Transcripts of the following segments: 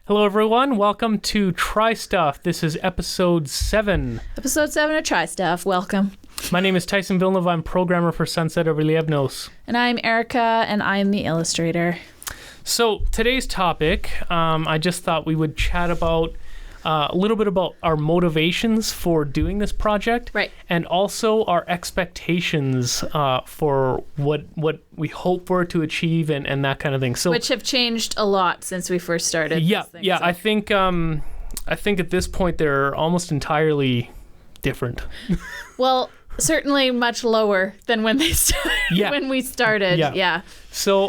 Hello, everyone. Welcome to Try Stuff. This is episode 7. Episode 7 of Try Stuff. Welcome. My name is Tyson Villeneuve. I'm programmer for Sunset over Liebnos. And I'm Erica, and I'm the illustrator. So today's topic, I just thought we would chat about a little bit about our motivations for doing this project. Right. And also our expectations for what we hope for it to achieve and that kind of thing. So, which have changed a lot since we first started. Yeah, this thing, yeah. so. I think at this point they're almost entirely different. Well, certainly much lower than when they Yeah. when we started. Yeah. So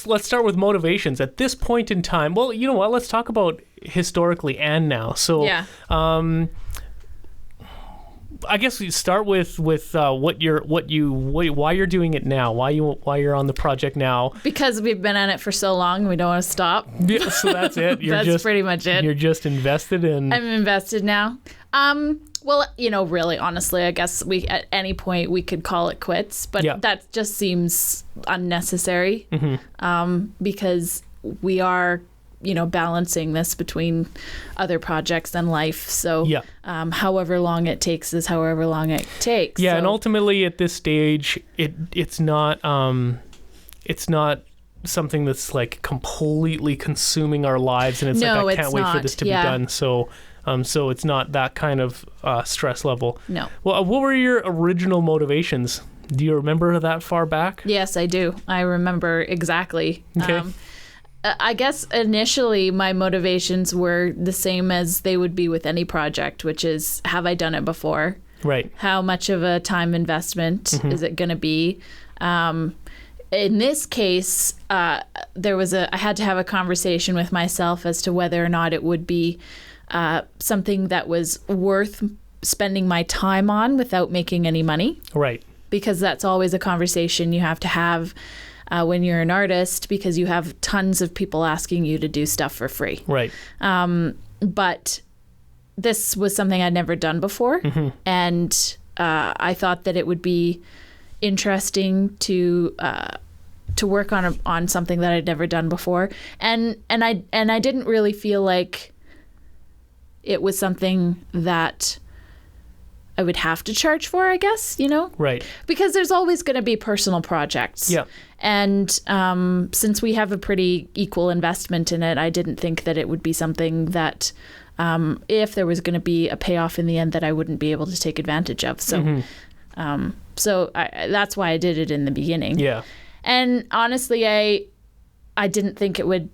let's start with motivations at this point in time. Well, you know what? Let's talk about historically and now. So, Yeah. I guess we start with why you're doing it now. Why you're on the project now? Because we've been on it for so long, we don't want to stop. Yeah, so that's it. That's pretty much it. You're just invested in. I'm invested now. Well, really, honestly, I guess at any point we could call it quits, but that just seems unnecessary. Because we are, balancing this between other projects and life. So, however long it takes is however long it takes. Yeah, so. And ultimately at this stage, it's not something that's like completely consuming our lives, and it's I can't wait for this to be done. So it's not that kind of stress level. No. Well, what were your original motivations? Do you remember that far back? Yes, I do. I remember exactly. Okay. I guess initially my motivations were the same as they would be with any project, which is, have I done it before? Right. How much of a time investment is it going to be? In this case, I had to have a conversation with myself as to whether or not it would be something that was worth spending my time on without making any money. Right. Because that's always a conversation you have to have when you're an artist, because you have tons of people asking you to do stuff for free. Right. But this was something I'd never done before. And I thought that it would be interesting to work on something that I'd never done before. And I didn't really feel like it was something that I would have to charge for, I guess, Right. Because there's always going to be personal projects. Yeah. And since we have a pretty equal investment in it, I didn't think that it would be something that if there was going to be a payoff in the end that I wouldn't be able to take advantage of. So, that's why I did it in the beginning. Yeah. And honestly, I didn't think it would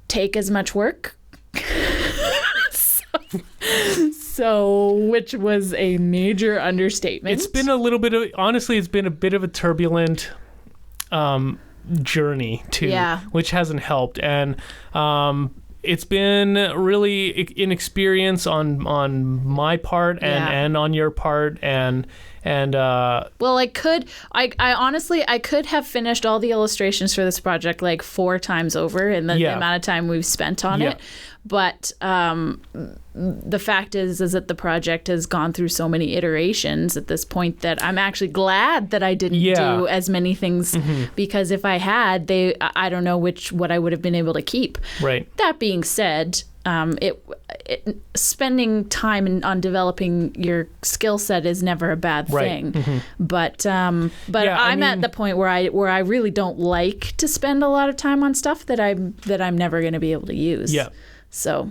take as much work. So, which was a major understatement. It's been a bit of a turbulent journey too, which hasn't helped. And it's been really an experience on my part and on your part. And well, I honestly could have finished all the illustrations for this project like 4 times over in the amount of time we've spent on it. But the fact is that the project has gone through so many iterations at this point that I'm actually glad that I didn't do as many things, because if I had, I don't know what I would have been able to keep. Right. That being said, spending time on developing your skill set is never a bad thing. But I'm at the point where I really don't like to spend a lot of time on stuff that I'm never going to be able to use. Yeah. So.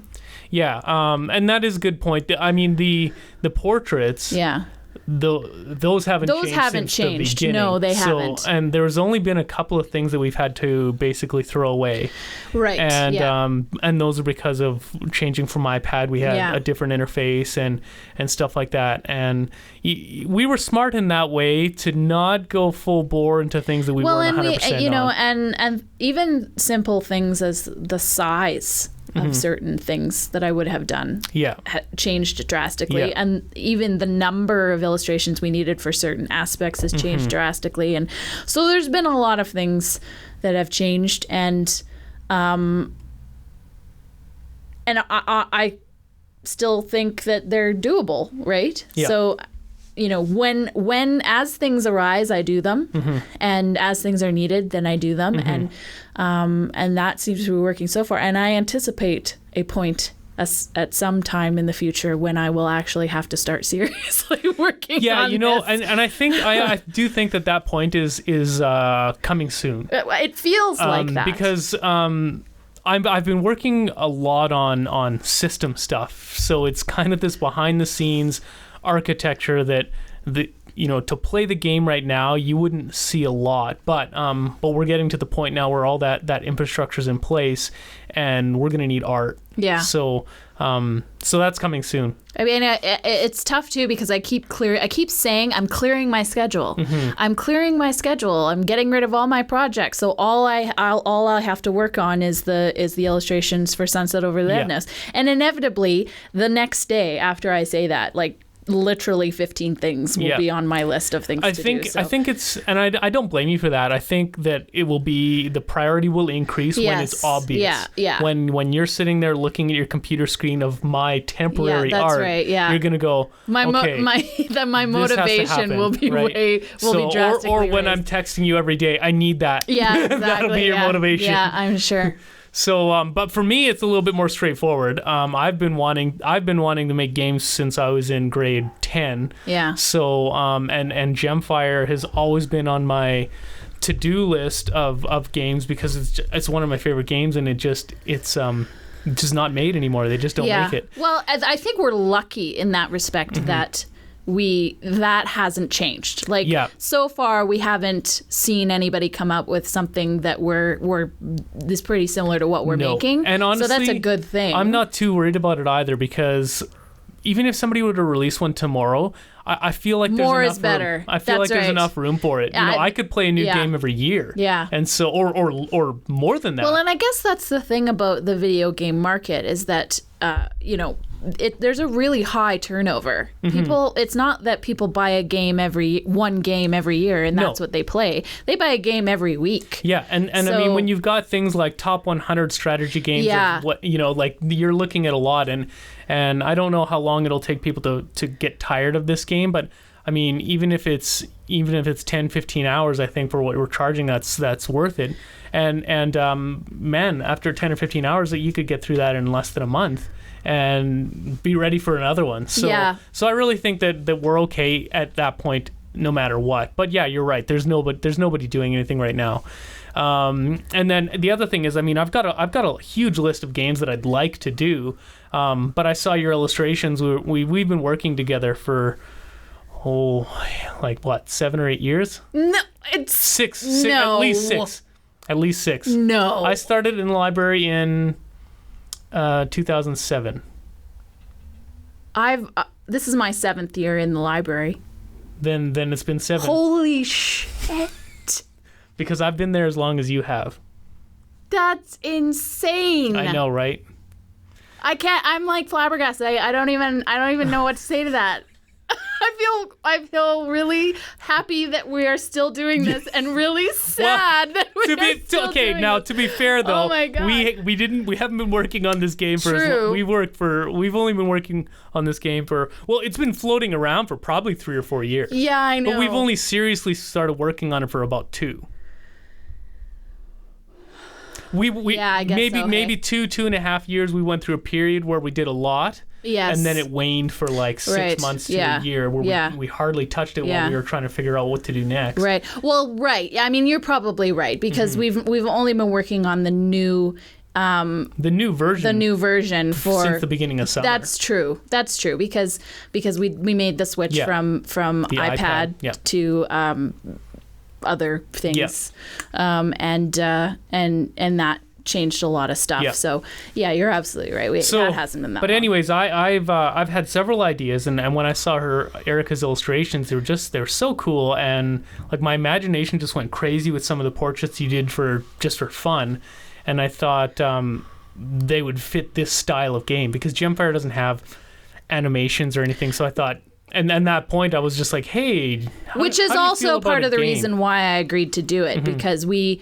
Yeah, and that is a good point. I mean, the portraits. Yeah. Those haven't changed. The no, they haven't. And there's only been a couple of things that we've had to basically throw away. Right. And and those are because of changing from iPad. We had a different interface and stuff like that. And we were smart in that way to not go full bore into things that we weren't 100% on. And even simple things as the size of certain things that I would have done changed drastically. And even the number of illustrations we needed for certain aspects has changed drastically. And so there's been a lot of things that have changed. And I still think that they're doable, right? Yeah. So when as things arise, I do them, and as things are needed, then I do them, and that seems to be working so far. And I anticipate a point at some time in the future when I will actually have to start seriously working on this. And I think I do think that point is coming soon. It feels like that. Because I've been working a lot on system stuff. So it's kind of this behind the scenes architecture that to play the game right now you wouldn't see a lot, but we're getting to the point now where all that infrastructure is in place and we're going to need art. Yeah. So that's coming soon. I mean, it's tough too because I keep saying I'm clearing my schedule. I'm clearing my schedule. I'm getting rid of all my projects. So all I have to work on is the illustrations for Sunset Over Leadness. And inevitably the next day after I say that, like, literally 15 things will be on my list of things to do. So. I think it's, and I don't blame you for that. I think that it will be, the priority will increase when it's obvious. Yeah. When you're sitting there looking at your computer screen of my temporary art, right, you're going to go, my motivation will be drastically or when I'm texting you every day, I need that. Yeah, exactly. That'll be your motivation. Yeah, I'm sure. So, but for me, it's a little bit more straightforward. I've been wanting to make games since I was in grade 10. Yeah. So, and Gemfire has always been on my to-do list of games because it's one of my favorite games, and it's just not made anymore. They just don't make it. Well, I think we're lucky in that respect that that hasn't changed. Like, so far we haven't seen anybody come up with something that is pretty similar to what we're making. And honestly, so that's a good thing. I'm not too worried about it either because even if somebody were to release one tomorrow, I feel like more there's enough is better. room. I feel like there's enough room for it. I could play a new game every year. Yeah. And so, or more than that. Well, and I guess that's the thing about the video game market is that, there's a really high turnover. It's not that people buy one game every year and that's what they play. They buy a game every week. Yeah, and so, I mean, when you've got things like top 100 strategy games, of what like you're looking at a lot, and I don't know how long it'll take people to get tired of this game, but I mean, even if it's 10, 15 hours, I think for what we're charging, that's worth it. And man, after 10 or 15 hours, you could get through that in less than a month and be ready for another one. So I really think that we're okay at that point, no matter what. But yeah, you're right. There's nobody doing anything right now. And then the other thing is, I mean, I've got a huge list of games that I'd like to do. But I saw your illustrations. We've been working together for 7 or 8 years? No, it's 6, no. At least six. No. I started in the library in 2007. This is my 7th year in the library. Then it's been 7. Holy shit. Because I've been there as long as you have. That's insane. I know, right? I can't. I'm like flabbergasted. I don't even know what to say to that. I feel really happy that we are still doing this, and really sad that we are still doing this. To be fair though, oh my God. we haven't been working on this game for we've only been working on this game for, well, it's been floating around for probably 3 or 4 years. Yeah, I know. But we've only seriously started working on it for about 2. I guess maybe 2.5 years. We went through a period where we did a lot. Yes. And then it waned for like 6 months to a year where we hardly touched it while we were trying to figure out what to do next. Right. Well, right. I mean, you're probably right because we've only been working on the new version for since the beginning of summer. That's true because we made the switch from the iPad to other things. And that changed a lot of stuff. Yep. So yeah, you're absolutely right. That hasn't been that But long. anyways, I've had several ideas, and when I saw Erica's illustrations, they were so cool, and like my imagination just went crazy with some of the portraits you did for fun, and I thought they would fit this style of game because Gemfire doesn't have animations or anything. So I thought. And at that point, I was just like, hey, which is also part of the reason why I agreed to do it, because we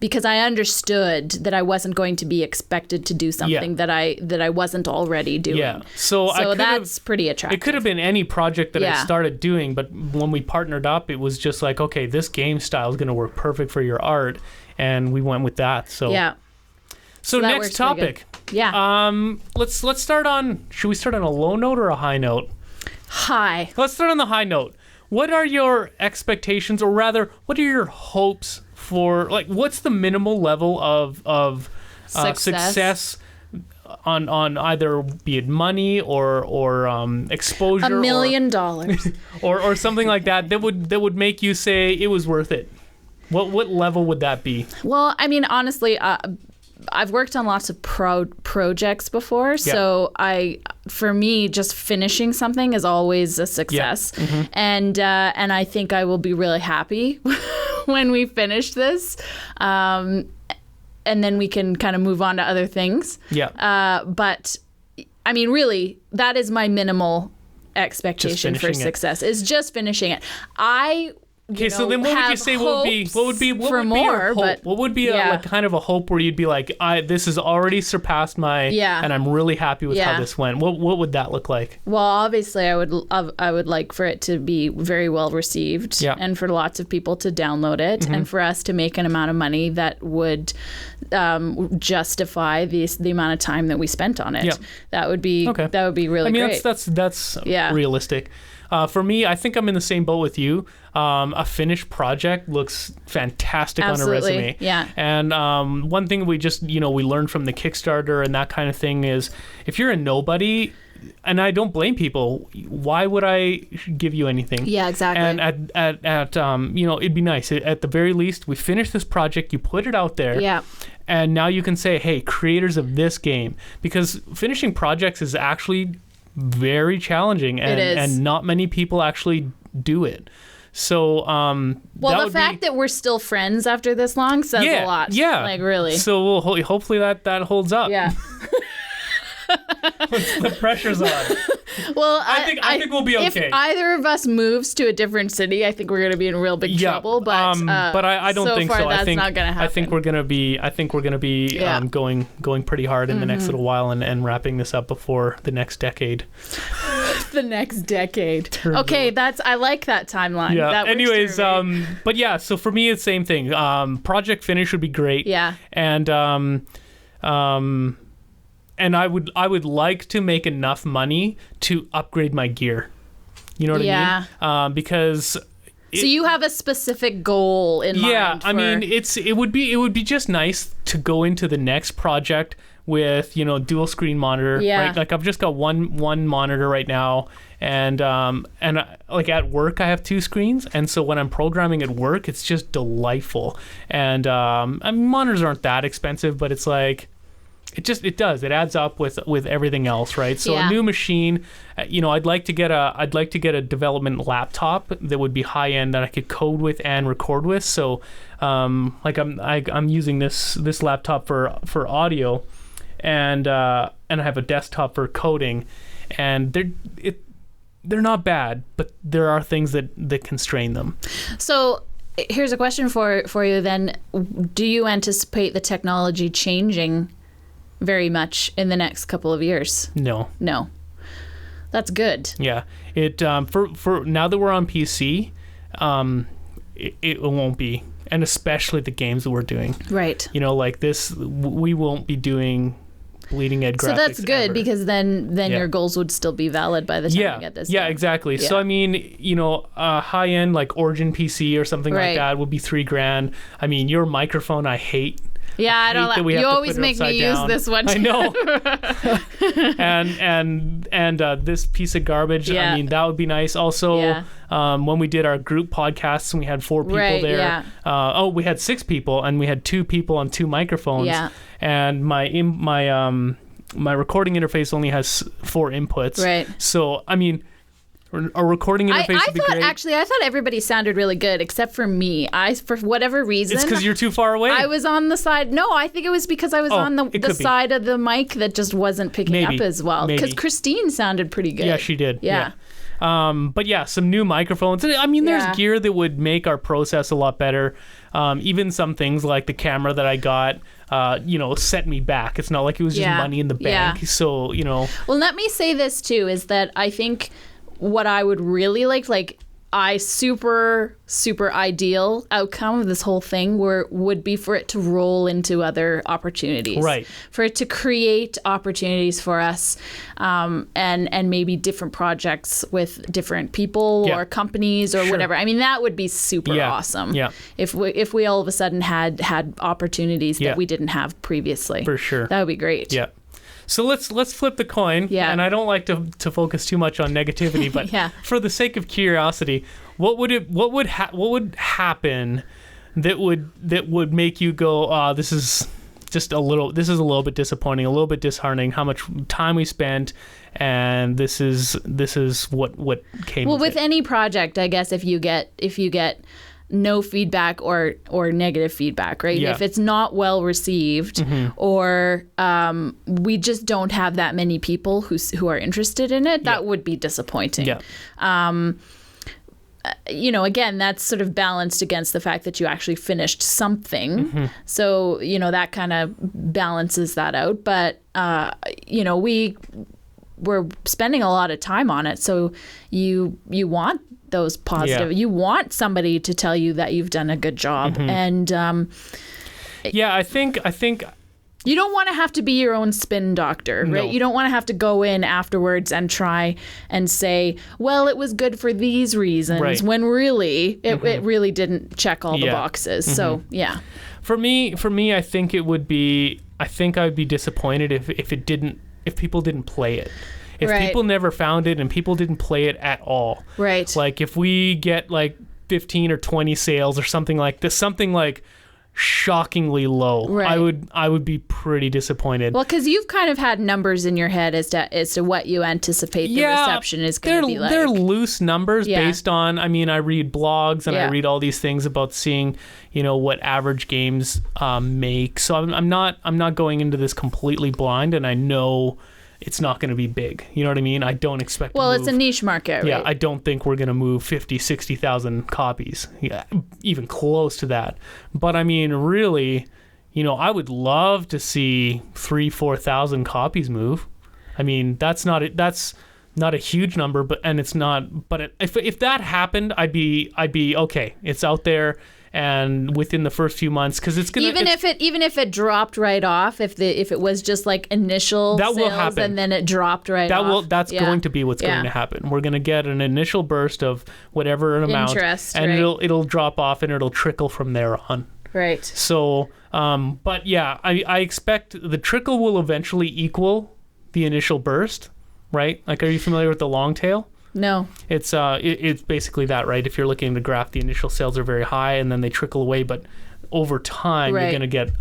because I understood that I wasn't going to be expected to do something that I wasn't already doing. Yeah. So that's pretty attractive. It could have been any project that I started doing, but when we partnered up, it was just like, okay, this game style is going to work perfect for your art, and we went with that. So yeah. So next topic. Yeah. Let's start on. Should we start on a low note or a high note? High. Let's start on the high note. What are your expectations, or rather, what are your hopes for? Like, what's the minimal level of success on either be it money or exposure? $1 million. or something like that would make you say it was worth it. What level would that be? Well, I mean, honestly, I've worked on lots of projects before, so for me, just finishing something is always a success, and I think I will be really happy when we finish this, and then we can kind of move on to other things. But I mean, really, that is my minimal expectation for success. Is just finishing it. Okay, so then what would you say what would be your hope? What would be like kind of a hope where you'd be like, this has already surpassed my, and I'm really happy with how this went. What would that look like? Well, obviously, I would like for it to be very well received, and for lots of people to download it, and for us to make an amount of money that would justify the amount of time that we spent on it. That would be really great. I mean, that's realistic. For me, I think I'm in the same boat with you. A finished project looks fantastic on a resume. Yeah. And one thing we just, we learned from the Kickstarter and that kind of thing is if you're a nobody, and I don't blame people, why would I give you anything? Yeah, exactly. And at it'd be nice. At the very least, we finished this project, you put it out there. Yeah. And now you can say, hey, creators of this game. Because finishing projects is actually very challenging, and not many people actually do it. So the fact that we're still friends after this long says a lot. Yeah, like really. So hopefully that holds up. Yeah. The pressure's on. Well, I think we'll be okay. If either of us moves to a different city, I think we're going to be in real big trouble. But I don't think so. That's not going to happen. I think we're going to be going pretty hard in the next little while and wrapping this up before the next decade. The next decade. Okay, I like that timeline. Yeah. That anyways, but yeah. So for me, it's the same thing. Project finish would be great. Yeah. And I would like to make enough money to upgrade my gear. You know what I mean? Because so you have a specific goal in mind. Yeah, I mean it would be just nice to go into the next project with dual screen monitor. Yeah. Right? Like I've just got one monitor right now, and like at work I have two screens, and so when I'm programming at work it's just delightful. And I mean, monitors aren't that expensive, but it's like. It adds up with everything else, right? So a new machine, I'd like to get a development laptop that would be high end that I could code with and record with. So, like I'm using this laptop for audio, and I have a desktop for coding, and they're not bad, but there are things that constrain them. So. Here's a question for you then. Do you anticipate the technology changing very much in the next couple of years? No. That's good. Yeah. It for now that we're on PC, it won't be, and especially the games that we're doing. Right. Like this, we won't be doing bleeding edge graphics. So that's good ever. Because then your goals would still be valid by the time you get this. Yeah, done. Exactly. Yeah. So I mean, a high end like Origin PC or something like that would be $3,000. I mean, your microphone I hate. Yeah, I don't like. You always make me use this one. I know. and this piece of garbage. I mean, that would be nice. Also, when we did our group podcasts and we had 4 people there. Yeah. We had 6 people and we had 2 people on 2 microphones. Yeah. And my recording interface only has 4 inputs. Right. So I mean. A recording interface would be great. I thought everybody sounded really good except for me. For whatever reason. It's because you're too far away. I was on the side. No, I think it was because I was on the side of the mic that just wasn't picking up as well. Because Christine sounded pretty good. Yeah, she did. Yeah. But yeah, some new microphones. I mean, there's gear that would make our process a lot better. even some things like the camera that I got, set me back. It's not like it was just money in the bank. So, Well, let me say this too, is that I think what I would really like super ideal outcome of this whole thing would be for it to roll into other opportunities, right? For it to create opportunities for us, and maybe different projects with different people or companies or whatever. I mean, that would be super awesome. Yeah. If we all of a sudden had opportunities that we didn't have previously, for sure, that would be great. Yeah. So let's flip the coin. Yeah. And I don't like to focus too much on negativity, but for the sake of curiosity, what would happen that would make you go, this is a little bit disappointing, a little bit disheartening, how much time we spent, and this is what came. Well, with any project, I guess if you get no feedback or negative feedback, right? Yeah. If it's not well received, or we just don't have that many people who are interested in it, that would be disappointing. Yeah. Again, that's sort of balanced against the fact that you actually finished something. So, that kind of balances that out. But, we're spending a lot of time on it. So you want those positive, you want somebody to tell you that you've done a good job. And, I think you don't want to have to be your own spin doctor, right? No. You don't want to have to go in afterwards and try and say, well, it was good for these reasons, right, when really it really didn't check all the boxes. So, For me, I think I would be disappointed if people didn't play it. If people never found it and people didn't play it at all. Right. Like if we get like 15 or 20 sales or something like this, something like shockingly low, right, I would be pretty disappointed. Well, because you've kind of had numbers in your head as to what you anticipate the reception is going to be like. They're loose numbers based on, I read blogs and I read all these things about seeing, what average games make. So I'm not going into this completely blind, and I know it's not going to be big. You know what I mean? I don't expect Well, it's a niche market, right? Yeah, I don't think we're going to move 50, 60,000 copies. Yeah, even close to that. But really, I would love to see 3,000-4,000 copies move. That's not a huge number, but if that happened, I'd be okay. It's out there. And within the first few months, because it's gonna even if it dropped right off, if it was just like initial that sales will happen, and then it dropped off. That's going to be what's going to happen. We're going to get an initial burst of whatever an amount, and it'll drop off and it'll trickle from there on. Right. So, but yeah, I expect the trickle will eventually equal the initial burst, right? Like, are you familiar with the long tail? No. It's basically that, right? If you're looking at the graph, the initial sales are very high and then they trickle away, but over time you're going to get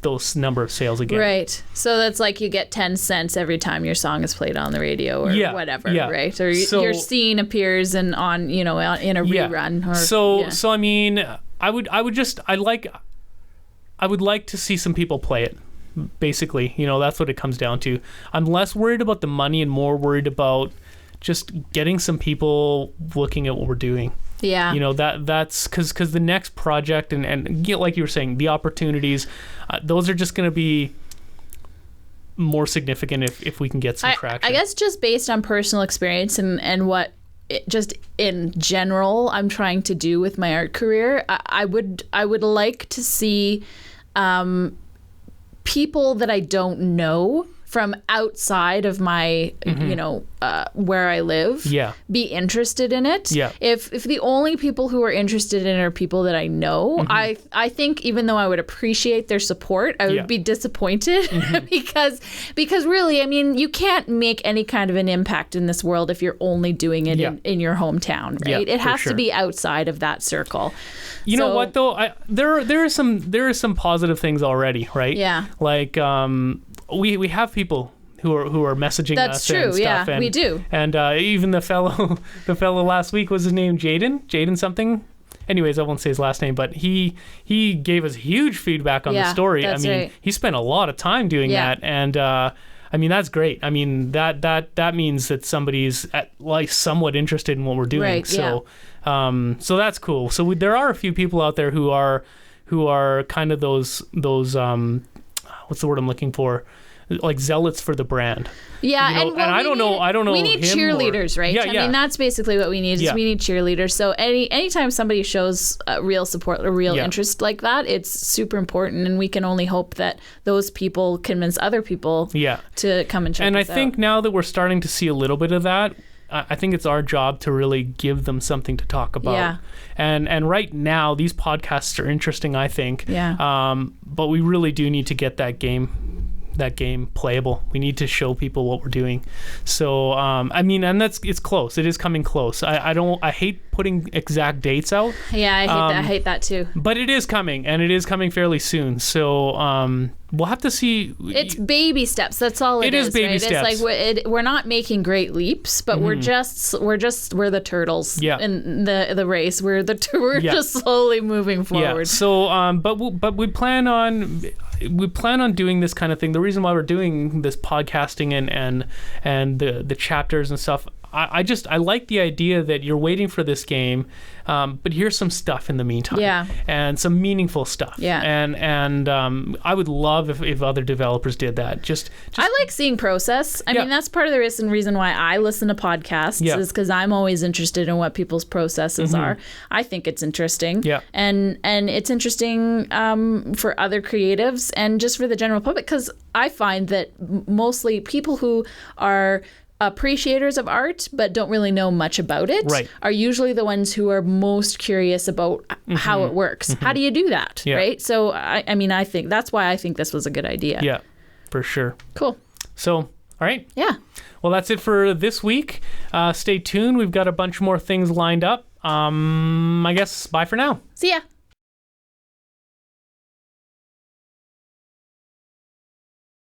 those number of sales again. Right. So that's like you get 10 cents every time your song is played on the radio or whatever, right? Or your scene appears in a rerun. I would like to see some people play it. Basically, that's what it comes down to. I'm less worried about the money and more worried about just getting some people looking at what we're doing. Yeah. That's because the next project and like you were saying, the opportunities, those are just going to be more significant if we can get some traction. I guess just based on personal experience and what just in general I'm trying to do with my art career, I would like to see people that I don't know from outside of my, where I live, be interested in it. Yeah. If the only people who are interested in it are people that I know, I think even though I would appreciate their support, I would be disappointed because really, you can't make any kind of an impact in this world if you're only doing it in your hometown, right? It has to be outside of that circle. You know what though? There are some positive things already, right? Yeah. Like we have people who are messaging us and stuff. Yeah, we do. And even the fellow last week, was his name Jaden something. Anyways, I won't say his last name, but he gave us huge feedback on the story. That's right. He spent a lot of time doing that, and that's great. That means that somebody's at least somewhat interested in what we're doing. Right, so that's cool. So there are a few people out there who are who are kind of those what's the word I'm looking for? Like zealots for the brand. Yeah, you know, and I don't know. We need cheerleaders, right? Yeah, I mean, that's basically what we need. Is we need cheerleaders. So anytime somebody shows real support or real interest like that, it's super important, and we can only hope that those people convince other people to come and check us out. And I think now that we're starting to see a little bit of that, I think it's our job to really give them something to talk about. Yeah. And right now, these podcasts are interesting, I think. Yeah. But we really do need to get that game playable. We need to show people what we're doing. So I mean, and it's close. It is coming close. I hate putting exact dates out. Yeah, I hate that too. But it is coming, and it is coming fairly soon. So we'll have to see. It's baby steps. That's all it is. It is baby right? steps. It's like we're not making great leaps, but we're the turtles in the race. We're just slowly moving forward. Yeah. So but we plan on doing this kind of thing. The reason why we're doing this podcasting and the chapters and stuff, I like the idea that you're waiting for this game, but here's some stuff in the meantime, and some meaningful stuff. And I would love if other developers did that. Just I like seeing process. I mean, that's part of the reason why I listen to podcasts is because I'm always interested in what people's processes are. I think it's interesting, and it's interesting for other creatives and just for the general public, because I find that mostly people who are appreciators of art but don't really know much about it are usually the ones who are most curious about how it works. How do you do that, right? So I mean, I think that's why I think this was a good idea. Yeah, for sure. Cool. So, all right. Yeah. Well, that's it for this week. Stay tuned. We've got a bunch more things lined up. I guess bye for now. See ya.